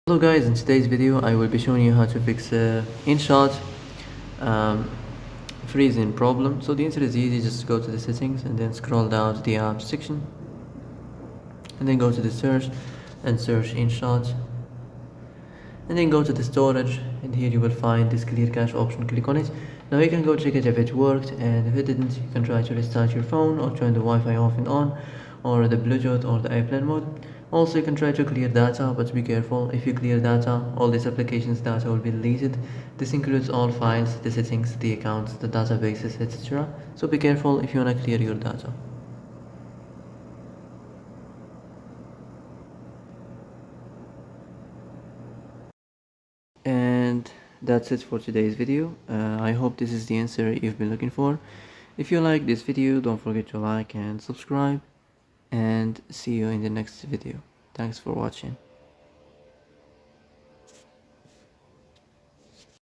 Hello guys, in today's video I will be showing you how to fix Inshot um, freezing problem. So the answer is easy, just go to the settings and then scroll down to the apps section and then go to the search and search Inshot and then go to the storage, and here you will find this clear cache option. Click on it. Now you can go check it if it worked, and if it didn't you can try to restart your phone or turn the Wi-Fi off and on, or the Bluetooth or the airplane mode. Also you can try to clear data, but be careful. If you clear data, all these applications data will be deleted. This includes all files, the settings, the accounts, the databases, etc. So be careful if you want to clear your data. And that's it for today's video. I hope this is the answer you've been looking for. If you like this video, don't forget to like and subscribe, and see you in the next video. Thanks for watching.